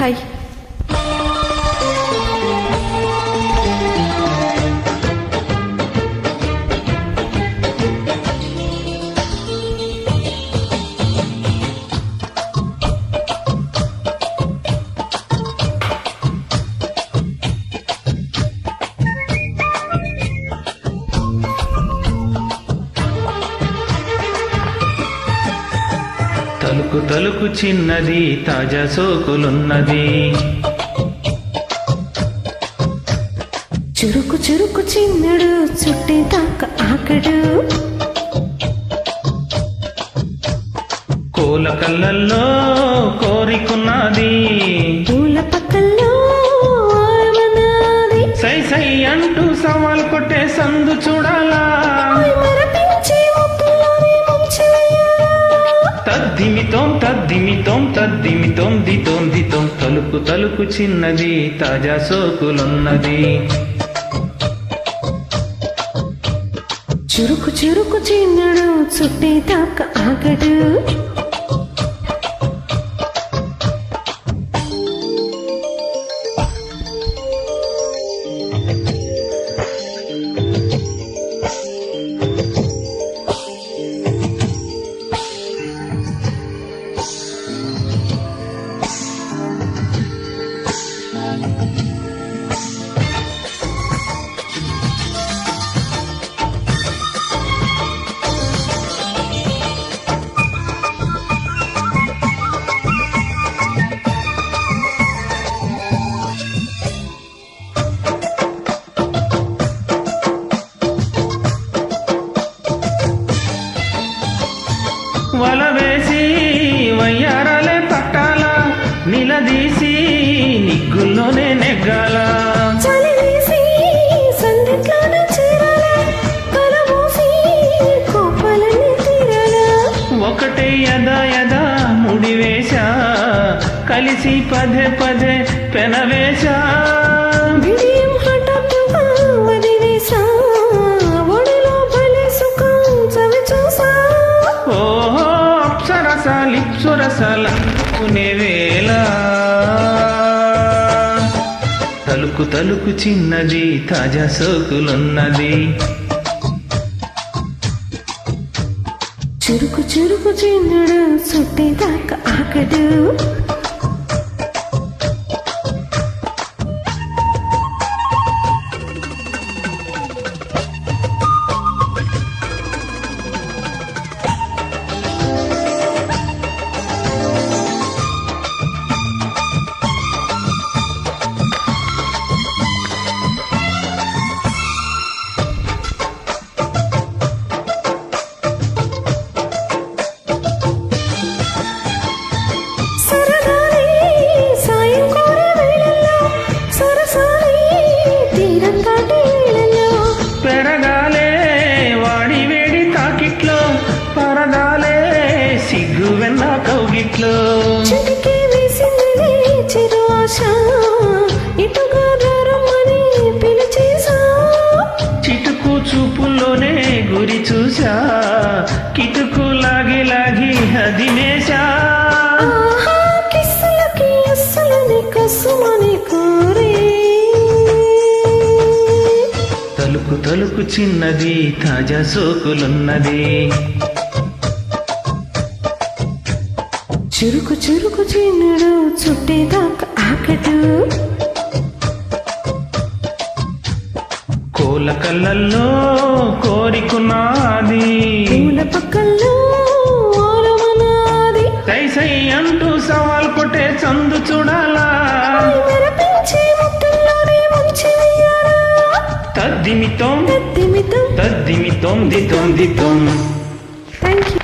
Hi. తలుకు తలుకు చిన్నది తాజా సోకులున్నది, చురుకు చురుకు చిన్నడు చుట్టే తాక ఆకడు, కోల కళ్ళల్లో కోరికున్నది, పూల పక్కల్లో ఆరమన్నది. సై సై అంటూ సవాల్ కొట్టే సందు చూడాలా, మరపించి ఒప్పులోనే ముంచెయ్యాలా. తద్దిమితోం తద్దిమితోం తద్దిమితోం దితోం దితోం. తలుకు తలుకు చిన్నది తాజా సోకులున్నది, చురుకు చురుకు చిన్నడు చుట్టే తాక ఆగడు. వల వేసి వయ్యారాలే పట్టాల, నిలదీసి నిగ్గుల్లోనే నెగ్గాల, చలి వేసి సందిట్లోనే చేరాలా, కలబోసి కోపాలన్నీ తీరాలా. ఒకటే యదా యదా ముడివేశా, కలిసి పదే పదే పెనవేశా, బిడియం హఠాత్తుగా వదిలేసా, ఒడిలో భలే సుఖం చవి చూసా. ఓహో అప్సరసాలిప్సురసాలనుకునే వేళ, తలుకు తలుకు చిన్నది తాజా సోకులున్నది, చురుకు చురుకు చిన్నడు చుట్టే దాకా ఆకడు. పెరగాలే వాడి వేడి తాకిట్లో, పరదాలే సిగ్గు వెన్న కౌగిట్లో, చిటికే వేసిందిలే చిరు ఆశ, ఇటుగా రమ్మని పిలిచేసా. చిటుకు చూపుల్లోనే గురి చూసా, కిటుకు లాగి లాగి అదినేశా, ఆహా కిస్సులకి అస్సలని కసుమని కోరే. తలుకు తలుకు చిన్నది తాజా సోకులున్నది, చురుకు చురుకు చిన్నడు చుట్టే దాకా ఆకడు, కోల కళ్ళల్లో కోరికున్నది, పూల పక్కల్లో ఆరమన్నది. సై సై అంటూ సవాల్ కొట్టే సందు చూడాలా, మరపించి ముద్దుల్లోనే ముంచెయ్యాలా. తద్దిమితోం తద్దిమితం తద్దిమితోం దితోం దితోం. Thank you.